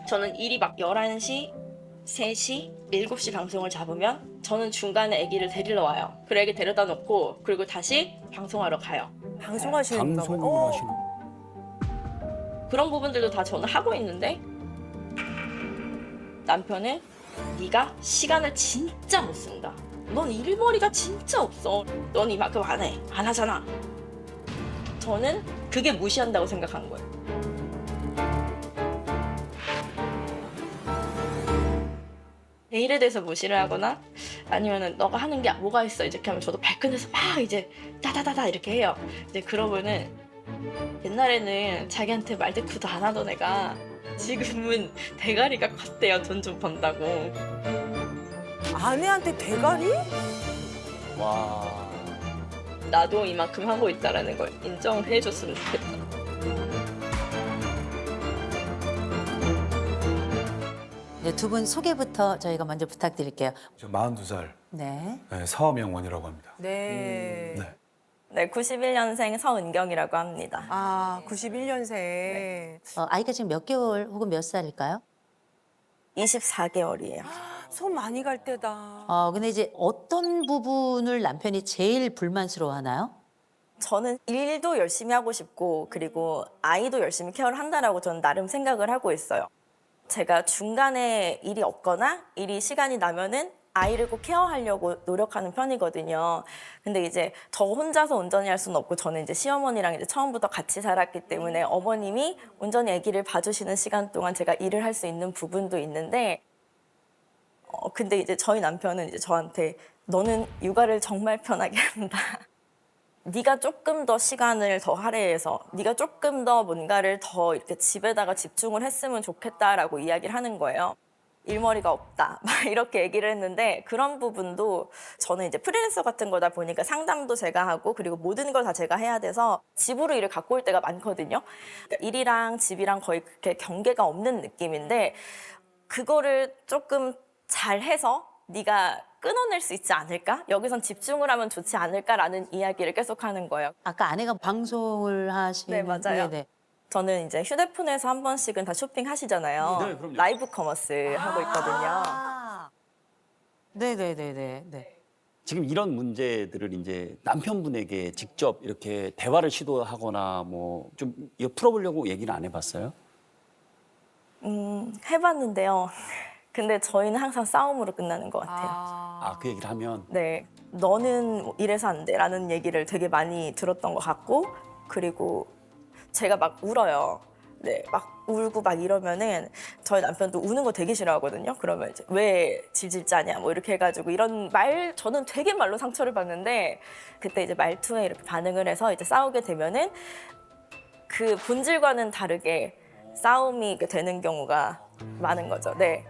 저는 일이 막 11시, 3시, 7시 방송을 잡으면 저는 중간에 아기를 데리러 와요. 그 애기 데려다 놓고 그리고 다시 방송하러 가요. 방송하시는구나. 방송을 하시는. 그런 부분들도 다 저는 하고 있는데 남편은 네가 시간을 진짜 못 쓴다. 넌 일머리가 진짜 없어. 넌 이만큼 안 해. 안 하잖아. 저는 그게 무시한다고 생각한 거예요. 내 일에 대해서 무시를 하거나 아니면은 너가 하는 게 뭐가 있어 이렇게 하면 저도 발끈해서 막 이제 따다다다 이렇게 해요. 이제 그러고는 옛날에는 자기한테 말대꾸도 안 하던 애가 지금은 대가리가 컸대요. 돈 좀 번다고. 아내한테 대가리? 와. 나도 이만큼 하고 있다라는 걸 인정을 해줬으면 좋겠다. 네, 두 분 소개부터 저희가 먼저 부탁드릴게요. 저 42살 네. 서명원이라고 합니다. 네. 네. 네, 91년생 서은경이라고 합니다. 아, 91년생. 아이가 지금 몇 개월 혹은 몇 살일까요? 24개월이에요. 손 많이 갈 때다. 근데 이제 어떤 부분을 남편이 제일 불만스러워 하나요? 저는 일도 열심히 하고 싶고 그리고 아이도 열심히 케어를 한다라고 저는 나름 생각을 하고 있어요. 제가 중간에 일이 없거나 일이 시간이 나면은 아이를 꼭 케어하려고 노력하는 편이거든요. 근데 이제 저 혼자서 온전히 할 수는 없고 저는 이제 시어머니랑 이제 처음부터 같이 살았기 때문에 어머님이 온전히 아기를 봐주시는 시간 동안 제가 일을 할 수 있는 부분도 있는데 근데 이제 저희 남편은 이제 저한테 너는 육아를 정말 편하게 한다. 네가 조금 더 시간을 더 할애해서 네가 조금 더 뭔가를 더 이렇게 집에다가 집중을 했으면 좋겠다라고 이야기를 하는 거예요. 일머리가 없다 막 이렇게 얘기를 했는데 그런 부분도 저는 이제 프리랜서 같은 거다 보니까 상담도 제가 하고 그리고 모든 걸 다 제가 해야 돼서 집으로 일을 갖고 올 때가 많거든요. 그러니까 일이랑 집이랑 거의 그렇게 경계가 없는 느낌인데 그거를 조금 잘해서 네가 끊어낼 수 있지 않을까? 여기선 집중을 하면 좋지 않을까라는 이야기를 계속 하는 거예요. 아까 아내가 방송을 하시는 네, 맞아요. 네. 저는 이제 휴대폰에서 한 번씩은 다 쇼핑하시잖아요. 네, 그럼요. 라이브 커머스 하고 있거든요. 아. 네네네네. 네. 지금 이런 문제들을 이제 남편분에게 직접 이렇게 대화를 시도하거나 뭐 좀 이거 풀어보려고 얘기를 안 해봤어요? 해봤는데요. 근데 저희는 항상 싸움으로 끝나는 것 같아요. 아, 그 얘기를 하면 네, 너는 뭐 이래서 안 돼라는 얘기를 되게 많이 들었던 것 같고 그리고 제가 막 울어요. 네, 막 울고 막 이러면은 저희 남편도 우는 거 되게 싫어하거든요. 그러면 이제 왜 질질 짜냐 뭐 이렇게 해가지고 이런 말 저는 되게 말로 상처를 받는데 그때 이제 말투에 이렇게 반응을 해서 이제 싸우게 되면은 그 본질과는 다르게 싸움이 되는 경우가 많은 거죠. 네.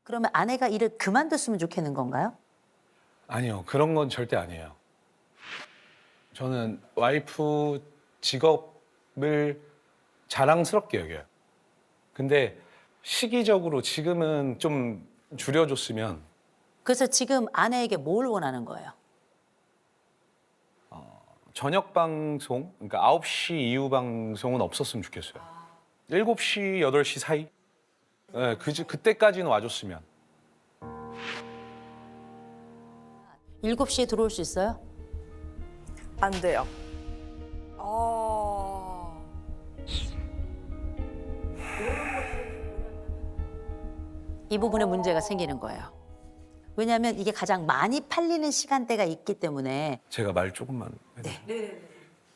그러면 아내가 일을 그만뒀으면 좋겠는 건가요? 아니요, 그런 건 절대 아니에요. 저는 와이프 직업을 자랑스럽게 여겨요. 근데 시기적으로 지금은 좀 줄여줬으면 그래서 지금 아내에게 뭘 원하는 거예요? 저녁 방송, 그러니까 9시 이후 방송은 없었으면 좋겠어요. 7시, 8시 사이? 네, 그때까지는 와줬으면. 7시에 들어올 수 있어요? 안 돼요. 이 부분에 문제가 생기는 거예요. 왜냐하면 이게 가장 많이 팔리는 시간대가 있기 때문에 제가 말 조금만. 네.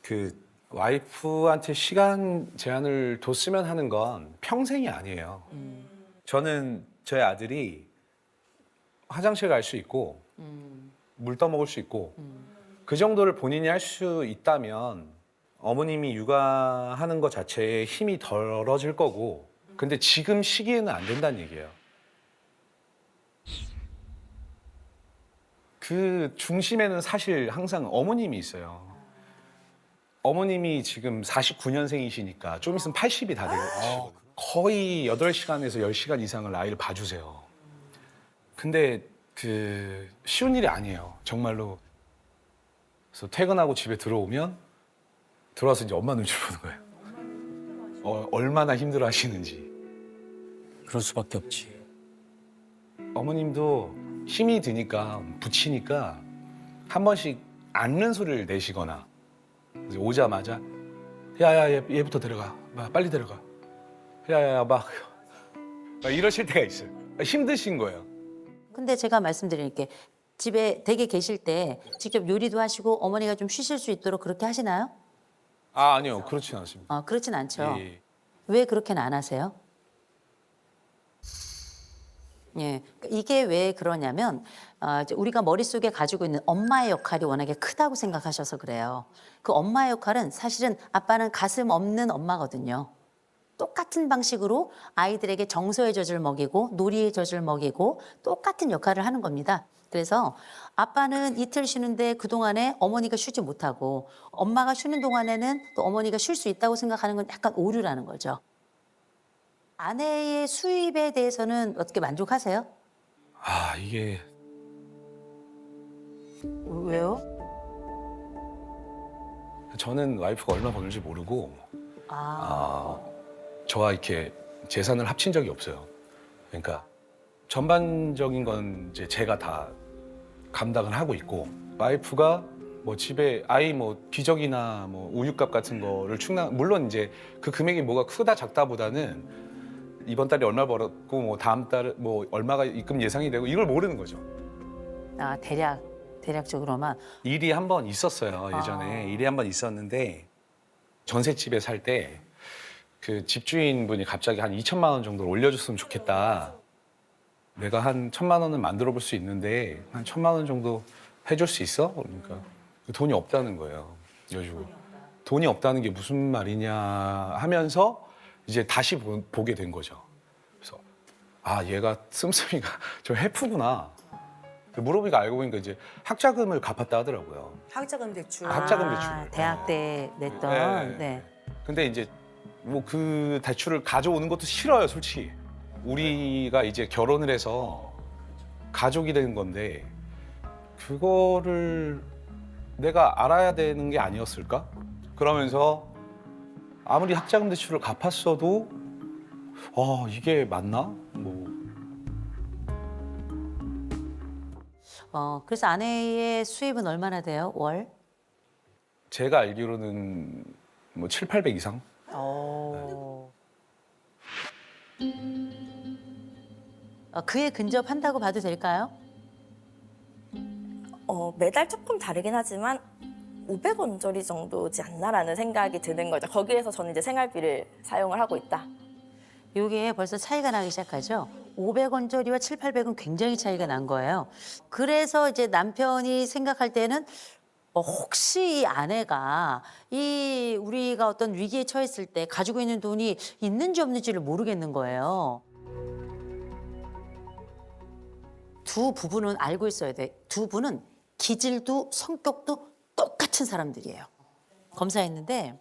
그 와이프한테 시간 제한을 뒀으면 하는 건 평생이 아니에요. 저는 저희 아들이 화장실 갈 수 있고 물 떠먹을 수 있고 그 정도를 본인이 할 수 있다면 어머님이 육아하는 것 자체에 힘이 덜어질 거고 근데 지금 시기에는 안 된다는 얘기예요. 그 중심에는 사실 항상 어머님이 있어요. 어머님이 지금 49년생이시니까 좀 있으면 80이 다 되고 거의 8시간에서 10시간 이상을 아이를 봐주세요. 근데 그 쉬운 일이 아니에요. 정말로. 그래서 퇴근하고 집에 들어오면 들어와서 이제 엄마 눈치 보는 거예요. 얼마나 힘들어 하시는지. 그럴 수밖에 없지. 어머님도 힘이 드니까 붙이니까 한 번씩 앓는 소리를 내시거나 그래서 오자마자 야야 얘부터 데려가 빨리 데려가 야야 막 이러실 때가 있어요. 힘드신 거예요. 근데 제가 말씀드릴게. 집에 댁에 계실 때 직접 요리도 하시고 어머니가 좀 쉬실 수 있도록 그렇게 하시나요? 아니요 그렇진 않습니다. 그렇진 않죠. 예. 왜 그렇게는 안 하세요? 예, 이게 왜 그러냐면 이제 우리가 머릿속에 가지고 있는 엄마의 역할이 워낙에 크다고 생각하셔서 그래요. 그 엄마의 역할은 사실은 아빠는 가슴 없는 엄마거든요. 똑같은 방식으로 아이들에게 정서의 젖을 먹이고 놀이의 젖을 먹이고 똑같은 역할을 하는 겁니다. 그래서 아빠는 이틀 쉬는데 그동안에 어머니가 쉬지 못하고 엄마가 쉬는 동안에는 또 어머니가 쉴 수 있다고 생각하는 건 약간 오류라는 거죠. 아내의 수입에 대해서는 어떻게 만족하세요? 아 이게 왜요? 저는 와이프가 얼마 버는지 모르고 아, 저와 이렇게 재산을 합친 적이 없어요. 그러니까 전반적인 건 이제 제가 다 감당을 하고 있고 와이프가 뭐 집에 아이 뭐 기저귀나 뭐 우유값 같은 거를 충당 물론 이제 그 금액이 뭐가 크다 작다보다는 이번 달에 얼마 벌었고 뭐 다음 달에 뭐 얼마가 입금 예상이 되고 이걸 모르는 거죠. 아 대략적으로만. 일이 한 번 있었어요 예전에. 일이 한 번 있었는데 전셋집에 살 때 그 집주인분이 갑자기 한 2천만 원 정도를 올려줬으면 좋겠다. 내가 한 1,000만 원은 만들어 볼 수 있는데 한 1,000만 원 정도 해줄 수 있어? 그러니까 돈이 없다는 거예요. 그래가지고 돈이 없다는 게 무슨 말이냐 하면서 이제 다시 보게 된 거죠. 그래서 아 얘가 씀씀이가 좀 해프구나. 물어보니까 알고 보니까 이제 학자금을 갚았다 하더라고요. 학자금 대출. 학자금 대출. 대학 때 냈던. 네. 근데 이제 뭐 그 대출을 가져오는 것도 싫어요, 솔직히. 우리가 이제 결혼을 해서 가족이 되는 건데 그거를 내가 알아야 되는 게 아니었을까? 그러면서 아무리 학자금 대출을 갚았어도 이게 맞나? 뭐 그래서 아내의 수입은 얼마나 돼요? 월? 제가 알기로는 뭐 700, 800 이상? 그에 근접한다고 봐도 될까요? 매달 조금 다르긴 하지만 500원짜리 정도지 않나라는 생각이 드는 거죠. 거기에서 저는 이제 생활비를 사용을 하고 있다. 이게 벌써 차이가 나기 시작하죠. 500원짜리와 7, 800은 굉장히 차이가 난 거예요. 그래서 이제 남편이 생각할 때는 혹시 이 아내가 우리가 어떤 위기에 처했을 때 가지고 있는 돈이 있는지 없는지를 모르겠는 거예요. 두 부부는 알고 있어야 돼. 두 분은 기질도 성격도 똑같은 사람들이에요. 검사했는데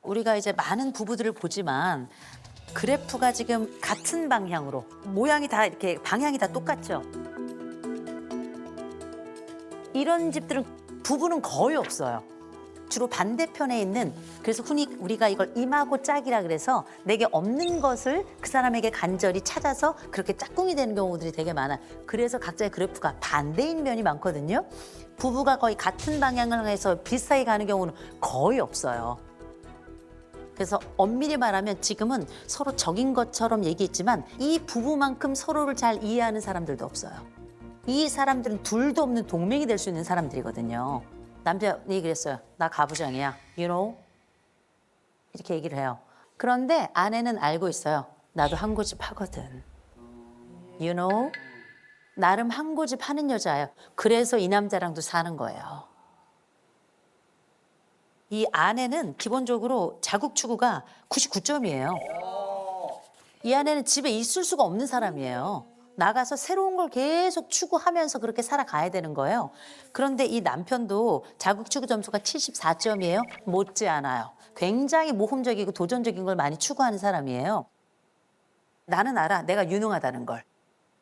우리가 이제 많은 부부들을 보지만 그래프가 지금 같은 방향으로 모양이 다 이렇게 방향이 다 똑같죠. 이런 집들은 부부는 거의 없어요. 주로 반대편에 있는, 그래서 흔히 우리가 이걸 임하고 짝이라 그래서 내게 없는 것을 그 사람에게 간절히 찾아서 그렇게 짝꿍이 되는 경우들이 되게 많아요. 그래서 각자의 그래프가 반대인 면이 많거든요. 부부가 거의 같은 방향을 해서 비슷하게 가는 경우는 거의 없어요. 그래서 엄밀히 말하면 지금은 서로 적인 것처럼 얘기했지만 이 부부만큼 서로를 잘 이해하는 사람들도 없어요. 이 사람들은 둘도 없는 동맹이 될 수 있는 사람들이거든요. 남편이 그랬어요. 나 가부장이야. You know? 이렇게 얘기를 해요. 그런데 아내는 알고 있어요. 나도 한 고집 하거든. You know? 나름 한 고집 하는 여자예요. 그래서 이 남자랑도 사는 거예요. 이 아내는 기본적으로 자국 추구가 99점이에요. 이 아내는 집에 있을 수가 없는 사람이에요. 나가서 새로운 걸 계속 추구하면서 그렇게 살아가야 되는 거예요. 그런데 이 남편도 자국 추구 점수가 74점이에요. 못지않아요. 굉장히 모험적이고 도전적인 걸 많이 추구하는 사람이에요. 나는 알아. 내가 유능하다는 걸.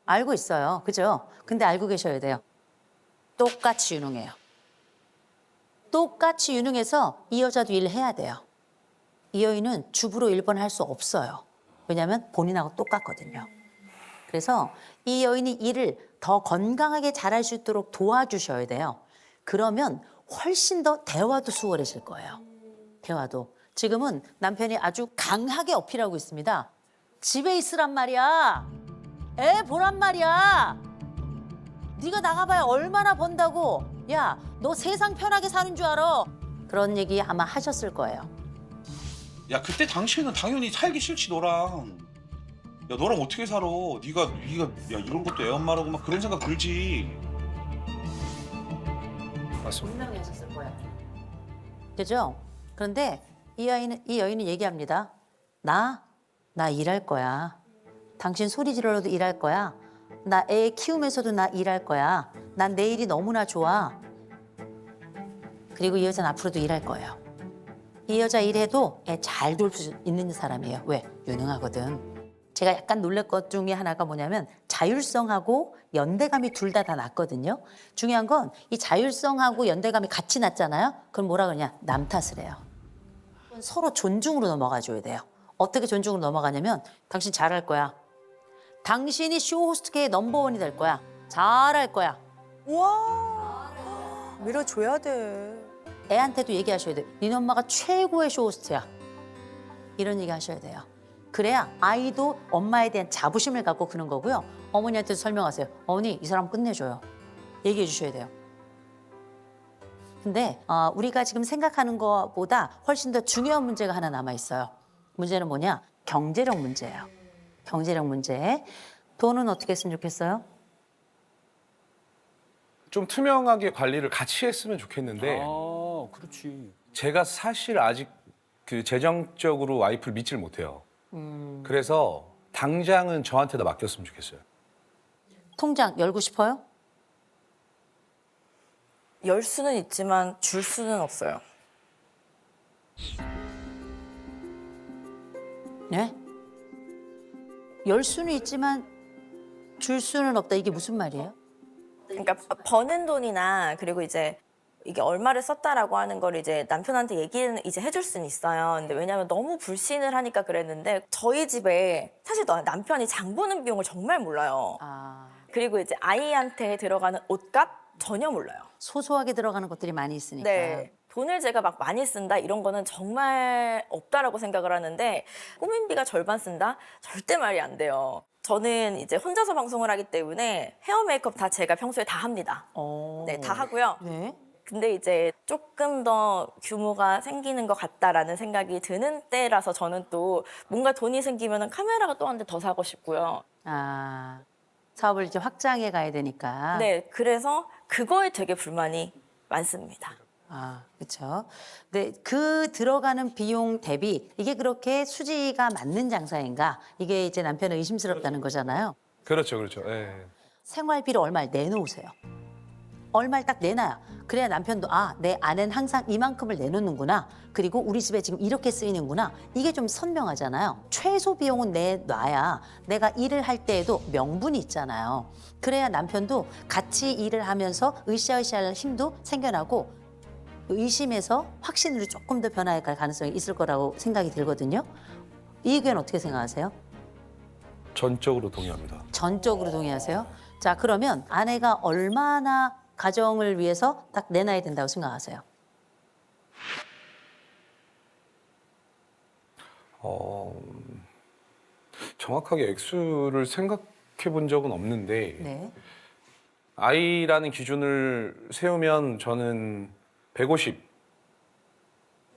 알고 있어요. 그죠? 근데 알고 계셔야 돼요. 똑같이 유능해요. 똑같이 유능해서 이 여자도 일을 해야 돼요. 이 여인은 주부로 1번 할 수 없어요. 왜냐하면 본인하고 똑같거든요. 그래서 이 여인이 일을 더 건강하게 잘할 수 있도록 도와주셔야 돼요. 그러면 훨씬 더 대화도 수월해질 거예요. 대화도. 지금은 남편이 아주 강하게 어필하고 있습니다. 집에 있으란 말이야. 애 보란 말이야. 네가 나가봐야 얼마나 번다고. 야, 너 세상 편하게 사는 줄 알아. 그런 얘기 아마 하셨을 거예요. 야 그때 당시에는 당연히 살기 싫지 너랑. 야 너랑 어떻게 살아? 네가 야 이런 것도 애 엄마라고 막 그런 생각 들지. 맞습니다. 분명히 하셨을 거예요. 그죠? 그런데 이 여인은 얘기합니다. 나 일할 거야. 당신 소리 지르러도 일할 거야. 나 애 키우면서도 나 일할 거야. 난 내일이 너무나 좋아. 그리고 이 여자는 앞으로도 일할 거예요. 이 여자 일해도 애 잘 돌 수 있는 사람이에요. 왜? 유능하거든. 제가 약간 놀랄 것 중에 하나가 뭐냐면 자율성하고 연대감이 둘 다 낮거든요. 중요한 건 이 자율성하고 연대감이 같이 낮잖아요. 그럼 뭐라 그러냐? 남 탓을 해요. 서로 존중으로 넘어가 줘야 돼요. 어떻게 존중으로 넘어가냐면 당신 잘할 거야. 당신이 쇼호스트계의 넘버원이 될 거야. 잘할 거야. 와 밀어줘야 돼. 애한테도 얘기하셔야 돼요. 니네 엄마가 최고의 쇼호스트야. 이런 얘기 하셔야 돼요. 그래야 아이도 엄마에 대한 자부심을 갖고 크는 거고요. 어머니한테도 설명하세요. 어머니, 이 사람 끝내줘요. 얘기해 주셔야 돼요. 근데 우리가 지금 생각하는 것보다 훨씬 더 중요한 문제가 하나 남아있어요. 문제는 뭐냐? 경제력 문제예요. 경제력 문제. 돈은 어떻게 했으면 좋겠어요? 좀 투명하게 관리를 같이 했으면 좋겠는데 아, 그렇지. 제가 사실 아직 그 재정적으로 와이프를 믿질 못해요. 그래서 당장은 저한테다 맡겼으면 좋겠어요. 통장 열고 싶어요? 열 수는 있지만 줄 수는 없어요. 네? 열 수는 있지만 줄 수는 없다. 이게 무슨 말이에요? 그러니까 버는 돈이나 그리고 이제 이게 얼마를 썼다라고 하는 걸 이제 남편한테 얘기는 이제 해줄 수는 있어요. 근데 왜냐면 너무 불신을 하니까 그랬는데 저희 집에 사실 남편이 장 보는 비용을 정말 몰라요. 아, 그리고 이제 아이한테 들어가는 옷값 전혀 몰라요. 소소하게 들어가는 것들이 많이 있으니까. 네. 돈을 제가 막 많이 쓴다 이런 거는 정말 없다라고 생각을 하는데 꾸민비가 절반 쓴다? 절대 말이 안 돼요. 저는 이제 혼자서 방송을 하기 때문에 헤어 메이크업 다 제가 평소에 다 합니다. 네, 다 하고요. 네. 근데 이제 조금 더 규모가 생기는 것 같다라는 생각이 드는 때라서 저는 또 뭔가 돈이 생기면 카메라가 또 한 대 더 사고 싶고요. 아, 사업을 이제 확장해 가야 되니까. 네, 그래서 그거에 되게 불만이 많습니다. 아, 그렇죠. 근데 그 들어가는 비용 대비 이게 그렇게 수지가 맞는 장사인가? 이게 이제 남편은 의심스럽다는 거잖아요. 그렇죠, 그렇죠. 예. 생활비를 얼마를 내놓으세요. 얼마를 딱 내놔요. 그래야 남편도 내 아내는 항상 이만큼을 내놓는구나. 그리고 우리 집에 지금 이렇게 쓰이는구나. 이게 좀 선명하잖아요. 최소 비용은 내놔야 내가 일을 할 때에도 명분이 있잖아요. 그래야 남편도 같이 일을 하면서 으쌰으쌰할 힘도 생겨나고 의심에서 확신으로 조금 더 변화해 갈 가능성이 있을 거라고 생각이 들거든요. 이 의견 어떻게 생각하세요? 전적으로 동의합니다. 전적으로 동의하세요? 자, 그러면 아내가 얼마나 가정을 위해서 딱 내놔야 된다고 생각하세요? 정확하게 액수를 생각해 본 적은 없는데 네. 아이라는 기준을 세우면 저는 150.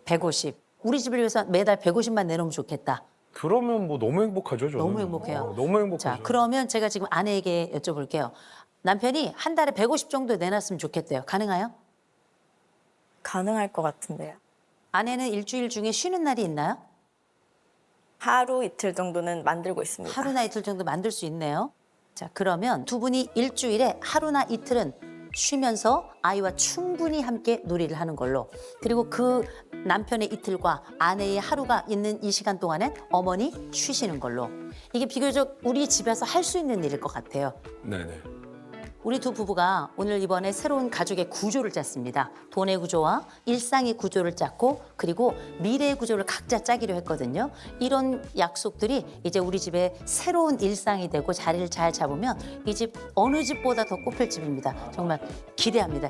150. 우리 집을 위해서 매달 150만 내놓으면 좋겠다. 그러면 뭐 너무 행복하죠, 저는. 너무 행복해요. 너무 행복하죠. 자, 그러면 제가 지금 아내에게 여쭤볼게요. 남편이 한 달에 150 정도 내놨으면 좋겠대요. 가능해요? 가능할 것 같은데요. 아내는 일주일 중에 쉬는 날이 있나요? 하루 이틀 정도는 만들고 있습니다. 하루나 이틀 정도 만들 수 있네요. 자, 그러면 두 분이 일주일에 하루나 이틀은 쉬면서 아이와 충분히 함께 놀이를 하는 걸로. 그리고 그 남편의 이틀과 아내의 하루가 있는 이 시간 동안엔 어머니 쉬시는 걸로. 이게 비교적 우리 집에서 할 수 있는 일일 것 같아요. 네네. 우리 두 부부가 오늘 이번에 새로운 가족의 구조를 짰습니다. 돈의 구조와 일상의 구조를 짰고 그리고 미래의 구조를 각자 짜기로 했거든요. 이런 약속들이 이제 우리 집의 새로운 일상이 되고 자리를 잘 잡으면 이 집 어느 집보다 더 꽃필 집입니다. 정말 기대합니다.